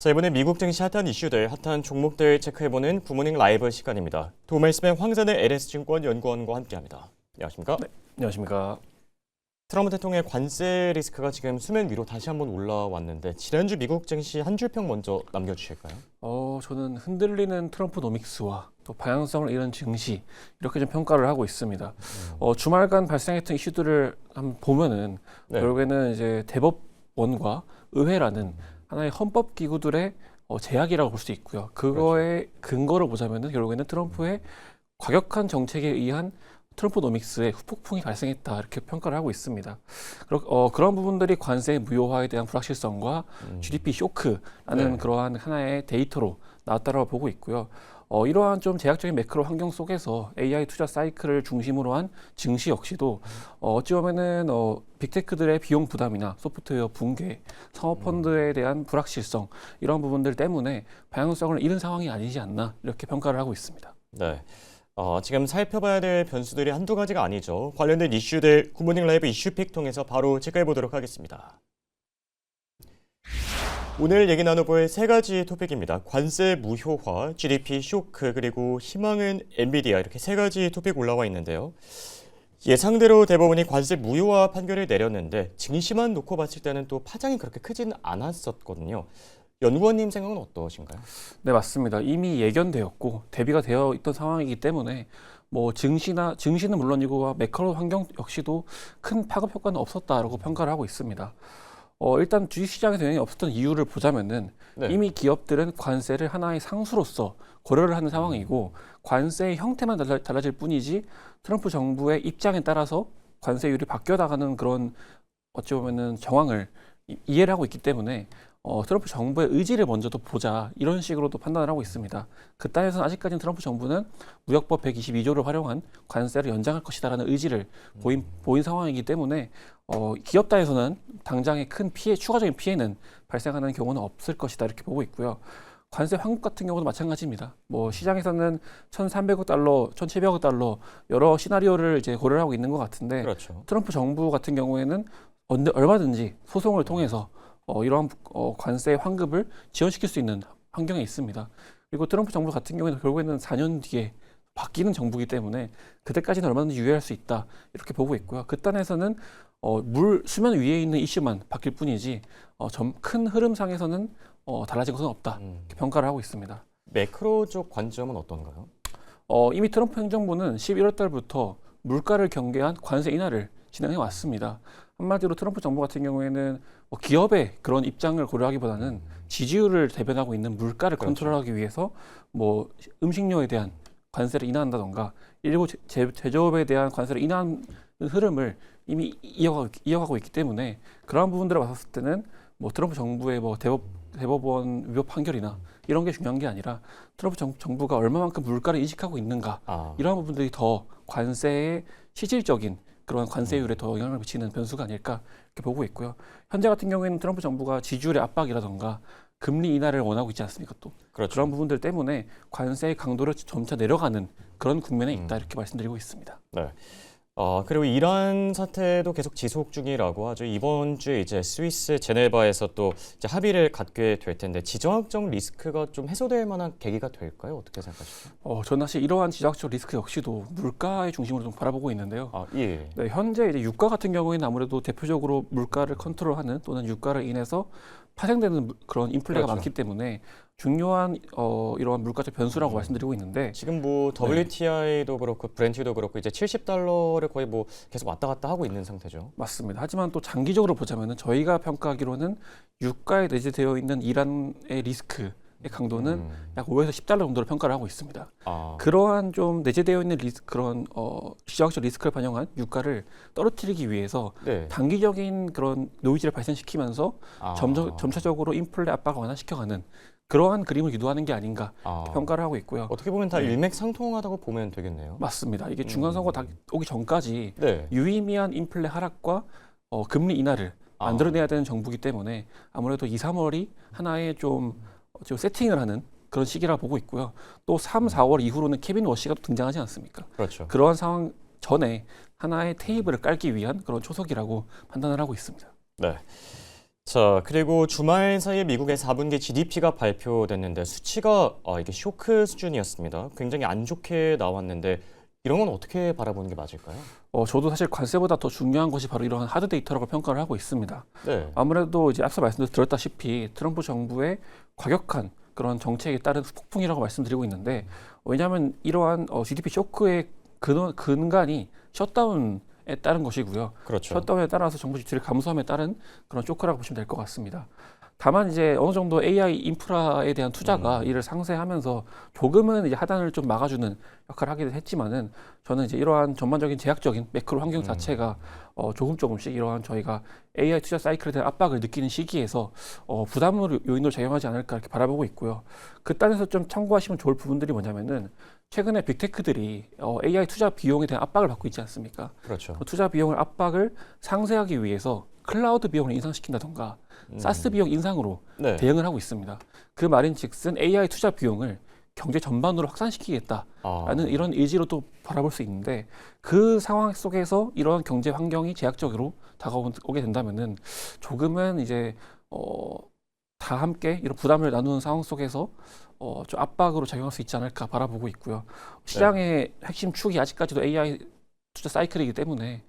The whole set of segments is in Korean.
자, 이번에 미국 증시 핫한 이슈들, 핫한 종목들 체크해보는 굿모닝 라이브 시간입니다. 도움말씀의 황선의 LS증권 연구원과 함께합니다. 안녕하십니까? 네, 안녕하십니까? 트럼프 대통령의 관세 리스크가 지금 수면 위로 다시 한번 올라왔는데 지난주 미국 증시 한 줄평 먼저 남겨주실까요? 저는 흔들리는 트럼프 노믹스와 또 방향성을 잃은 증시 이렇게 좀 평가를 하고 있습니다. 주말간 발생했던 이슈들을 한번 보면은 결국에는 이제 대법원과 의회라는 하나의 헌법 기구들의 제약이라고 볼 수 있고요. 그거의 근거를 보자면은 결국에는 트럼프의 과격한 정책에 의한 트럼프 노믹스의 후폭풍이 발생했다 이렇게 평가를 하고 있습니다. 그런 부분들이 관세 무효화에 대한 불확실성과 GDP 쇼크라는 그러한 하나의 데이터로 나왔다고 보고 있고요. 이러한 좀 제약적인 매크로 환경 속에서 AI 투자 사이클을 중심으로 한 증시 역시도 어찌 보면은 빅테크들의 비용 부담이나 소프트웨어 붕괴, 상업펀드에 대한 불확실성 이런 부분들 때문에 방향성을 잃은 상황이 아니지 않나 이렇게 평가를 하고 있습니다. 네. 지금 살펴봐야 될 변수들이 한두 가지가 아니죠. 관련된 이슈들 굿모닝 라이브 이슈픽 통해서 바로 체크해 보도록 하겠습니다. 오늘 얘기 나눠볼 세 가지 토픽입니다. 관세 무효화, GDP 쇼크, 그리고 희망은 엔비디아 이렇게 세 가지 토픽 올라와 있는데요. 예상대로 대법원이 관세 무효화 판결을 내렸는데 증시만 놓고 봤을 때는 또 파장이 그렇게 크지는 않았었거든요. 연구원님 생각은 어떠신가요? 네, 맞습니다. 이미 예견되었고 대비가 되어 있던 상황이기 때문에 증시는 물론이고 매크로 환경 역시도 큰 파급 효과는 없었다라고 평가를 하고 있습니다. 일단 주식시장에서 영향이 없었던 이유를 보자면은 이미 기업들은 관세를 하나의 상수로서 고려를 하는 상황이고 관세의 형태만 달라질 뿐이지 트럼프 정부의 입장에 따라서 관세율이 바뀌어 나가는 그런 어찌 보면은 정황을 이해를 하고 있기 때문에 트럼프 정부의 의지를 먼저 또 보자 이런 식으로도 판단을 하고 있습니다. 그 땅에서는 아직까지는 트럼프 정부는 무역법 122조를 활용한 관세를 연장할 것이다라는 의지를 보인 상황이기 때문에 기업 단에서는 당장의 큰 추가적인 피해는 발생하는 경우는 없을 것이다 이렇게 보고 있고요. 관세 환급 같은 경우도 마찬가지입니다. 시장에서는 1,300억 달러, 1,700억 달러 여러 시나리오를 이제 고려를 하고 있는 것 같은데 그렇죠. 트럼프 정부 같은 경우에는 얼마든지 소송을 통해서 이러한 관세 환급을 지원시킬 수 있는 환경에 있습니다. 그리고 트럼프 정부 같은 경우에는 결국에는 4년 뒤에 바뀌는 정부이기 때문에 그때까지는 얼마든지 유예할 수 있다 이렇게 보고 있고요. 그 단에서는 수면 위에 있는 이슈만 바뀔 뿐이지 큰 흐름상에서는 달라진 것은 없다 이렇게 평가를 하고 있습니다. 매크로 쪽 관점은 어떤가요? 이미 트럼프 행정부는 11월 달부터 물가를 경계한 관세 인하를 진행해 왔습니다. 한마디로 트럼프 정부 같은 경우에는 기업의 그런 입장을 고려하기보다는 지지율을 대변하고 있는 물가를 컨트롤하기 위해서 음식료에 대한 관세를 인하한다던가 일부 제조업에 대한 관세를 인하하는 흐름을 이미 이어가고 있기 때문에 그러한 부분들을 봤을 때는 트럼프 정부의 대법원 위법 판결이나 이런 게 중요한 게 아니라 트럼프 정부가 얼마만큼 물가를 인식하고 있는가 이러한 부분들이 더 관세의 실질적인 그런 관세율에 더 영향을 미치는 변수가 아닐까 이렇게 보고 있고요. 현재 같은 경우에는 트럼프 정부가 지지율의 압박이라던가 금리 인하를 원하고 있지 않습니까? 또 그런 부분들 때문에 관세의 강도를 점차 내려가는 그런 국면에 있다 이렇게 말씀드리고 있습니다. 네. 그리고 이란 사태도 계속 지속 중이라고 하죠. 이번 주에 이제 스위스 제네바에서 또 이제 합의를 갖게 될 텐데 지정학적 리스크가 좀 해소될 만한 계기가 될까요? 어떻게 생각하시죠? 저는 사실 이러한 지정학적 리스크 역시도 물가의 중심으로 좀 바라보고 있는데요. 예. 네, 현재 이제 유가 같은 경우에는 아무래도 대표적으로 물가를 컨트롤하는 또는 유가를 인해서 파생되는 그런 인플레가 많기 때문에 중요한 이러한 물가적 변수라고 말씀드리고 있는데 지금 WTI도 그렇고 브렌트도 그렇고 이제 $70를 거의 계속 왔다 갔다 하고 있는 상태죠. 맞습니다. 하지만 또 장기적으로 보자면은 저희가 평가하기로는 유가에 내재되어 있는 이란의 리스크의 강도는 약 5에서 $10 정도로 평가를 하고 있습니다. 그러한 좀 내재되어 있는 그런 지정학적 리스크를 반영한 유가를 떨어뜨리기 위해서 단기적인 그런 노이즈를 발생시키면서 점차적으로 인플레 압박을 완화시켜가는 그러한 그림을 유도하는 게 아닌가 평가를 하고 있고요. 어떻게 보면 다 일맥상통하다고 보면 되겠네요. 맞습니다. 이게 중간선거 오기 전까지 유의미한 인플레 하락과 금리 인하를 만들어내야 되는 정부이기 때문에 아무래도 2, 3월이 하나의 좀 세팅을 하는 그런 시기라 보고 있고요. 또 3, 4월 이후로는 케빈 워시가 또 등장하지 않습니까? 그렇죠. 그러한 상황 전에 하나의 테이블을 깔기 위한 그런 초석이라고 판단을 하고 있습니다. 네. 자, 그리고 주말 사이에 미국의 4분기 GDP가 발표됐는데 수치가 이게 쇼크 수준이었습니다. 굉장히 안 좋게 나왔는데 이런 건 어떻게 바라보는 게 맞을까요? 저도 사실 관세보다 더 중요한 것이 바로 이러한 하드 데이터라고 평가를 하고 있습니다. 네. 아무래도 이제 앞서 말씀드렸다시피 트럼프 정부의 과격한 그런 정책에 따른 폭풍이라고 말씀드리고 있는데 왜냐하면 이러한 GDP 쇼크의 근간이 셧다운에 따른 것이고요. 그렇죠. 셧다운에 따라서 정부 지출의 감소함에 따른 그런 쇼크라고 보시면 될 것 같습니다. 다만 이제 어느 정도 AI 인프라에 대한 투자가 이를 상쇄하면서 조금은 이제 하단을 좀 막아주는 역할을 하기는 했지만은 저는 이제 이러한 전반적인 제약적인 매크로 환경 자체가 조금씩 이러한 저희가 AI 투자 사이클에 대한 압박을 느끼는 시기에서 부담으로 요인으로 작용하지 않을까 이렇게 바라보고 있고요. 그 단에서 좀 참고하시면 좋을 부분들이 뭐냐면은 최근에 빅테크들이 AI 투자 비용에 대한 압박을 받고 있지 않습니까? 그렇죠. 그 투자 비용을 압박을 상쇄하기 위해서 클라우드 비용을 인상시킨다던가 사스 비용 인상으로 네. 대응을 하고 있습니다. 그 말인즉슨 AI 투자 비용을 경제 전반으로 확산시키겠다라는 이런 의지로 또 바라볼 수 있는데 그 상황 속에서 이러한 경제 환경이 제약적으로 다가오게 된다면은 조금은 이제 다 함께 이런 부담을 나누는 상황 속에서 좀 압박으로 작용할 수 있지 않을까 바라보고 있고요. 시장의 핵심 축이 아직까지도 AI 투자 사이클이기 때문에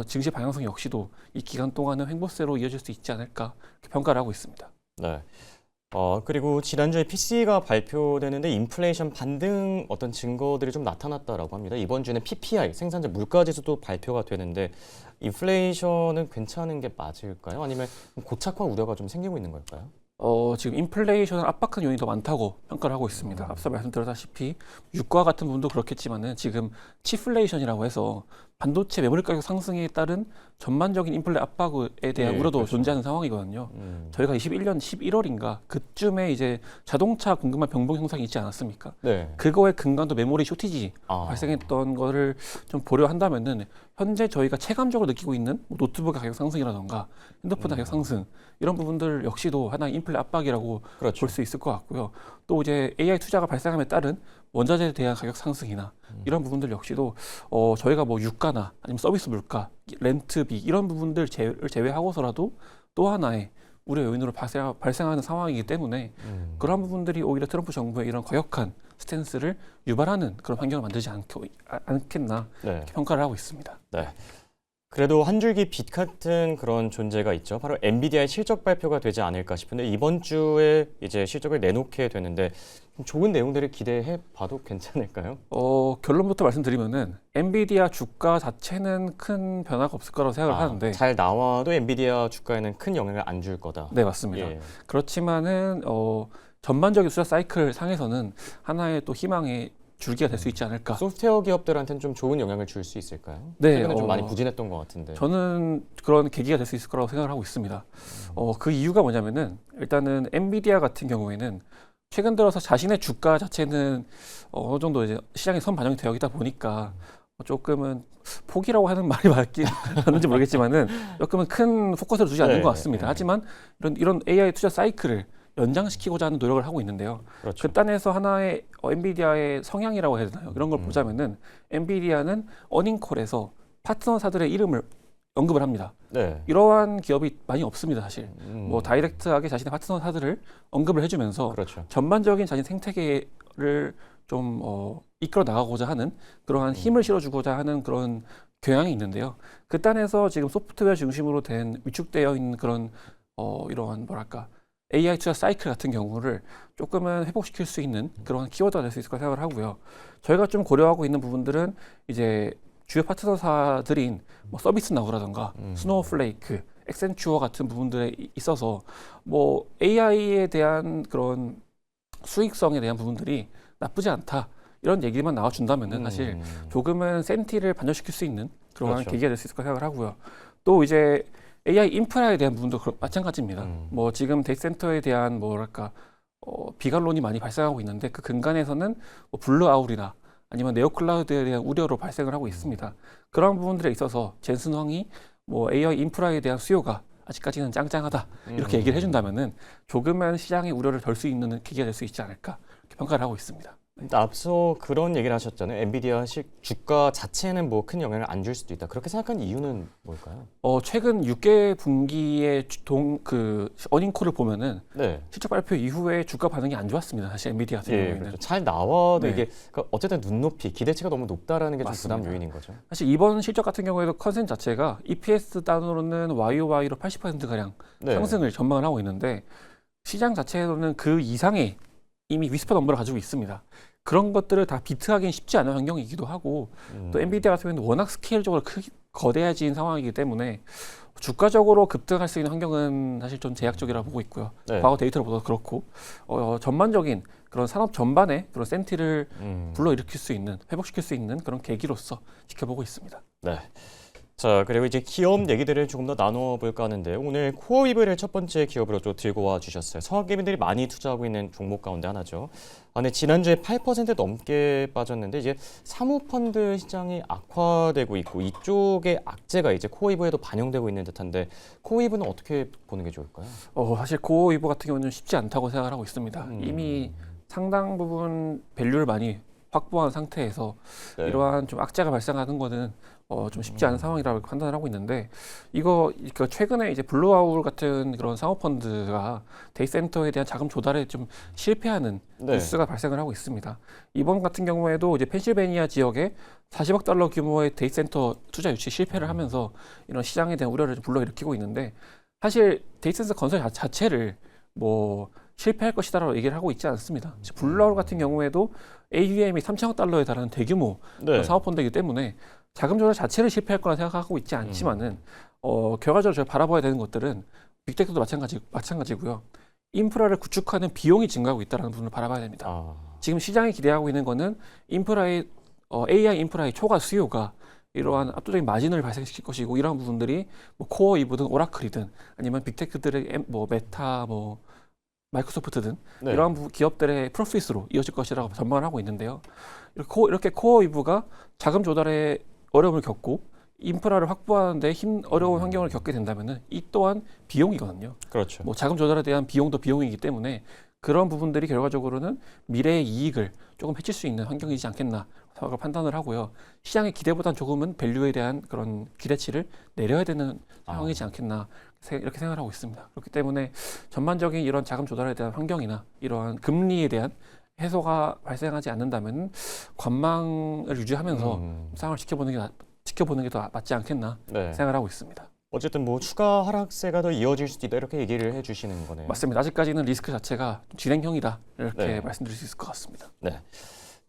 증시 방향성 역시도 이 기간 동안은 횡보세로 이어질 수 있지 않을까 이렇게 평가를 하고 있습니다. 네. 그리고 지난주에 PC가 발표되는데 인플레이션 반등 어떤 증거들이 좀 나타났다라고 합니다. 이번 주에는 PPI, 생산자 물가지수도 발표가 되는데 인플레이션은 괜찮은 게 맞을까요? 아니면 고착화 우려가 좀 생기고 있는 걸까요? 지금 인플레이션을 압박하는 요인이 더 많다고 평가를 하고 있습니다. 앞서 말씀드렸다시피 유가 같은 부분도 그렇겠지만은 지금 치플레이션이라고 해서 반도체 메모리 가격 상승에 따른 전반적인 인플레 압박에 대한 우려도 그렇죠. 존재하는 상황이거든요. 저희가 21년 11월인가 그쯤에 이제 자동차 공급망 병목 현상이 있지 않았습니까? 네. 그거의 근간도 메모리 쇼티지 발생했던 거를 좀 보려 한다면은 현재 저희가 체감적으로 느끼고 있는 노트북 가격 상승이라던가 핸드폰 가격 상승 이런 부분들 역시도 하나의 인플레 압박이라고 그렇죠. 볼 수 있을 것 같고요. 또 이제 AI 투자가 발생함에 따른 원자재에 대한 가격 상승이나 이런 부분들 역시도 저희가 뭐 유가나 아니면 서비스 물가, 렌트비 이런 부분들 제외하고서라도 또 하나의 우려 요인으로 발생하는 상황이기 때문에 그런 부분들이 오히려 트럼프 정부의 이런 과격한 스탠스를 유발하는 그런 환경을 만들지 않겠나 네. 이렇게 평가를 하고 있습니다. 네. 그래도 한 줄기 빛 같은 그런 존재가 있죠. 바로 엔비디아의 실적 발표가 되지 않을까 싶은데 이번 주에 이제 실적을 내놓게 되는데 좋은 내용들을 기대해 봐도 괜찮을까요? 결론부터 말씀드리면은 엔비디아 주가 자체는 큰 변화가 없을 거라고 생각을 하는데 잘 나와도 엔비디아 주가에는 큰 영향을 안 줄 거다. 네, 맞습니다. 예. 그렇지만은 전반적인 투자 사이클 상에서는 하나의 또 희망의 줄기가 될 수 있지 않을까. 소프트웨어 기업들한테는 좀 좋은 영향을 줄 수 있을까요? 네, 최근에 좀 많이 부진했던 것 같은데. 저는 그런 계기가 될 수 있을 거라고 생각을 하고 있습니다. 그 이유가 뭐냐면은 일단은 엔비디아 같은 경우에는 최근 들어서 자신의 주가 자체는 어느 정도 이제 시장에 선 반영이 되어 있다 보니까 조금은 포기라고 하는 말이 맞는지 모르겠지만은 조금은 큰 포커스를 두지 않는 것 같습니다. 하지만 이런 AI 투자 사이클을 연장시키고자 하는 노력을 하고 있는데요. 그렇죠. 그 단에서 하나의 엔비디아의 성향이라고 해야 되나요? 이런 걸 보자면은 엔비디아는 어닝콜에서 파트너사들의 이름을 언급을 합니다. 네. 이러한 기업이 많이 없습니다, 사실. 뭐 다이렉트하게 자신의 파트너사들을 언급을 해주면서 그렇죠. 전반적인 자신 생태계를 좀 이끌어 나가고자 하는 그러한 힘을 실어주고자 하는 그런 경향이 있는데요. 그 단에서 지금 소프트웨어 중심으로 된 위축되어 있는 그런 이러한 뭐랄까 AI 투자 사이클 같은 경우를 조금은 회복시킬 수 있는 그런 키워드가 될 수 있을 거라 생각을 하고요. 저희가 좀 고려하고 있는 부분들은 이제 주요 파트너사들인 뭐 서비스나우라던가 스노우플레이크, 액센추어 같은 부분들에 있어서 뭐 AI에 대한 그런 수익성에 대한 부분들이 나쁘지 않다. 이런 얘기만 나와준다면은 사실 조금은 센티를 반전시킬 수 있는 그런 그렇죠. 계기가 될 수 있을 거라 생각을 하고요. 또 이제 AI 인프라에 대한 부분도 마찬가지입니다. 뭐 지금 데이터 센터에 대한 뭐랄까 비관론이 많이 발생하고 있는데 그 근간에서는 뭐 블루아웃이나 아니면 네오클라우드에 대한 우려로 발생을 하고 있습니다. 그런 부분들에 있어서 젠슨 황이 뭐 AI 인프라에 대한 수요가 아직까지는 짱짱하다 이렇게 얘기를 해준다면은 조금은 시장의 우려를 덜 수 있는 계기가 될 수 있지 않을까 이렇게 평가를 하고 있습니다. 근데 앞서 그런 얘기를 하셨잖아요. 엔비디아 주가 자체는 뭐 큰 영향을 안 줄 수도 있다. 그렇게 생각한 이유는 뭘까요? 최근 6개 분기의 어닝콜을 보면은 네. 실적 발표 이후에 주가 반응이 안 좋았습니다. 사실 엔비디아 같은 예, 경우에는. 그렇죠. 잘 나와도 네. 이게 그러니까 어쨌든 눈높이, 기대치가 너무 높다라는 게 좀 부담 맞습니다. 요인인 거죠. 사실 이번 실적 같은 경우에도 컨센 자체가 EPS 단으로는 YOY로 80%가량 네. 상승을 전망을 하고 있는데 시장 자체로는 그 이상의 이미 위스퍼 넘버를 가지고 있습니다. 그런 것들을 다 비트하기는 쉽지 않은 환경이기도 하고 또 엔비디아 같은 경우는 워낙 스케일적으로 거대해진 상황이기 때문에 주가적으로 급등할 수 있는 환경은 사실 좀 제약적이라고 보고 있고요. 네. 과거 데이터를 보도 그렇고 전반적인 그런 산업 전반의 그런 센티를 불러일으킬 수 있는, 회복시킬 수 있는 그런 계기로서 지켜보고 있습니다. 네. 자, 그리고 이제 기업 얘기들을 조금 더 나눠볼까 하는데 오늘 코어위브를 첫 번째 기업으로 또 들고 와 주셨어요. 서학개미들이 많이 투자하고 있는 종목 가운데 하나죠. 근데 지난주에 8% 넘게 빠졌는데 이제 사모펀드 시장이 악화되고 있고 이쪽의 악재가 이제 코어위브에도 반영되고 있는 듯한데 코어위브는 어떻게 보는 게 좋을까요? 사실 고위브 같은 경우는 쉽지 않다고 생각을 하고 있습니다. 이미 상당 부분 밸류를 많이 확보한 상태에서 네. 이러한 좀 악재가 발생하는 거는 좀 쉽지 않은 상황이라고 판단을 하고 있는데 이거 최근에 이제 블루아울 같은 그런 사모펀드가 데이센터에 대한 자금 조달에 좀 실패하는 네. 뉴스가 발생을 하고 있습니다. 이번 같은 경우에도 이제 펜실베니아 지역에 40억 달러 규모의 데이센터 투자 유치 실패를 하면서 이런 시장에 대한 우려를 불러일으키고 있는데 사실 데이센터 건설 자체를 뭐 실패할 것이다라고 얘기를 하고 있지 않습니다. 블루아울 같은 경우에도 AUM이 3천억 달러에 달하는 대규모 네. 사모펀드이기 때문에 자금 조달 자체를 실패할 거라 생각하고 있지 않지만은 결과적으로 저희가 바라봐야 되는 것들은 빅데이터도 마찬가지고요. 인프라를 구축하는 비용이 증가하고 있다는 부분을 바라봐야 됩니다. 아, 지금 시장이 기대하고 있는 거는 인프라의 AI 인프라의 초과 수요가 이러한 압도적인 마진을 발생시킬 것이고 이러한 부분들이 뭐 코어이브든 오라클이든 아니면 빅테크들의 뭐 메타 뭐 마이크로소프트든 네. 이러한 기업들의 프로핏으로 이어질 것이라고 전망을 하고 있는데요. 이렇게 코어이브가 자금 조달에 어려움을 겪고 인프라를 확보하는데 어려운 환경을 겪게 된다면은 이 또한 비용이거든요. 그렇죠. 뭐 자금 조달에 대한 비용도 비용이기 때문에 그런 부분들이 결과적으로는 미래의 이익을 조금 해칠 수 있는 환경이지 않겠나 라고 판단을 하고요. 시장의 기대보다는 조금은 밸류에 대한 그런 기대치를 내려야 되는 상황이지 않겠나 이렇게 생각을 하고 있습니다. 그렇기 때문에 전반적인 이런 자금 조달에 대한 환경이나 이러한 금리에 대한 해소가 발생하지 않는다면 관망을 유지하면서 상황을 지켜보는 게 더 맞지 않겠나 네. 생각을 하고 있습니다. 어쨌든 뭐 추가 하락세가 더 이어질 수도 있다 이렇게 얘기를 해주시는 거네요. 맞습니다. 아직까지는 리스크 자체가 좀 진행형이다 이렇게 네. 말씀드릴 수 있을 것 같습니다. 네.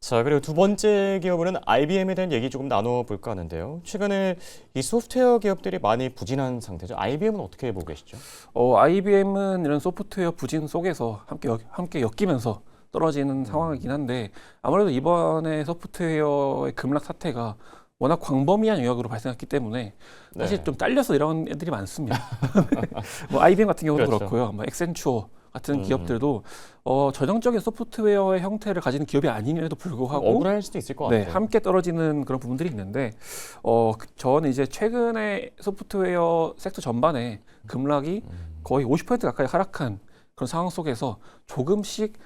자, 그리고 두 번째 기업으로는 IBM에 대한 얘기 조금 나눠볼까 하는데요. 최근에 이 소프트웨어 기업들이 많이 부진한 상태죠. IBM은 어떻게 보고 계시죠? IBM은 이런 소프트웨어 부진 속에서 함께 엮이면서 떨어지는 상황이긴 한데 아무래도 이번에 소프트웨어의 급락 사태가 워낙 광범위한 영역으로 발생했기 때문에 사실 네. 좀 딸려서 이런 애들이 많습니다. 뭐 IBM 같은 경우도 그렇죠. 그렇고요. 뭐 엑센추어 같은 기업들도 전형적인 소프트웨어의 형태를 가지는 기업이 아님에도 불구하고 억울할 수도 있을 것 같아요. 네, 함께 떨어지는 그런 부분들이 있는데 저는 이제 최근에 소프트웨어 섹터 전반에 급락이 거의 50% 가까이 하락한 그런 상황 속에서 조금씩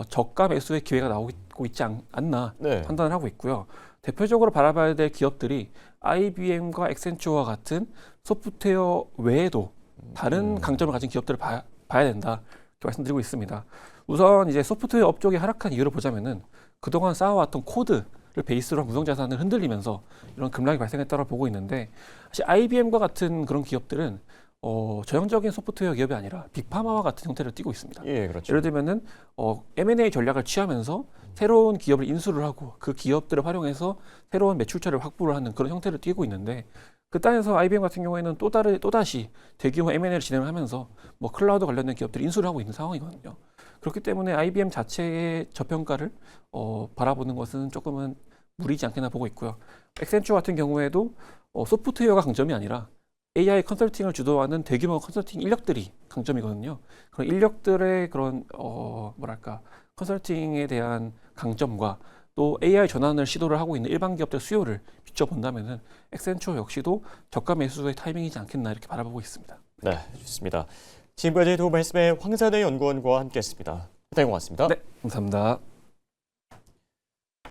저가 매수의 기회가 나오고 있지 않나 네. 판단을 하고 있고요. 대표적으로 바라봐야 될 기업들이 IBM과 엑센추어와 같은 소프트웨어 외에도 다른 강점을 가진 기업들을 봐야 된다 이렇게 말씀드리고 있습니다. 우선 이제 소프트웨어 업종이 하락한 이유를 보자면은 그동안 쌓아왔던 코드를 베이스로 한 무형자산을 흔들리면서 이런 급락이 발생했다고 보고 있는데 사실 IBM과 같은 그런 기업들은 전형적인 소프트웨어 기업이 아니라 빅파마와 같은 형태를 띠고 있습니다. 예, 그렇죠. 예를 들면은 M&A 전략을 취하면서 새로운 기업을 인수를 하고 그 기업들을 활용해서 새로운 매출처를 확보를 하는 그런 형태를 띠고 있는데 그 땅에서 IBM 같은 경우에는 또다시 대규모 M&A를 진행을 하면서 뭐 클라우드 관련된 기업들을 인수를 하고 있는 상황이거든요. 그렇기 때문에 IBM 자체의 저평가를 바라보는 것은 조금은 무리지 않겠나 보고 있고요. 엑센추어 같은 경우에도 소프트웨어가 강점이 아니라 AI 컨설팅을 주도하는 대규모 컨설팅 인력들이 강점이거든요. 그런 인력들의 그런 컨설팅에 대한 강점과 또 AI 전환을 시도를 하고 있는 일반 기업들 수요를 비춰본다면은 엑센추어 역시도 저가 매수의 타이밍이지 않겠나 이렇게 바라보고 있습니다. 네, 좋습니다. 지금까지 두 말씀의 황사대 연구원과 함께했습니다. 대단히 고맙습니다. 네, 감사합니다.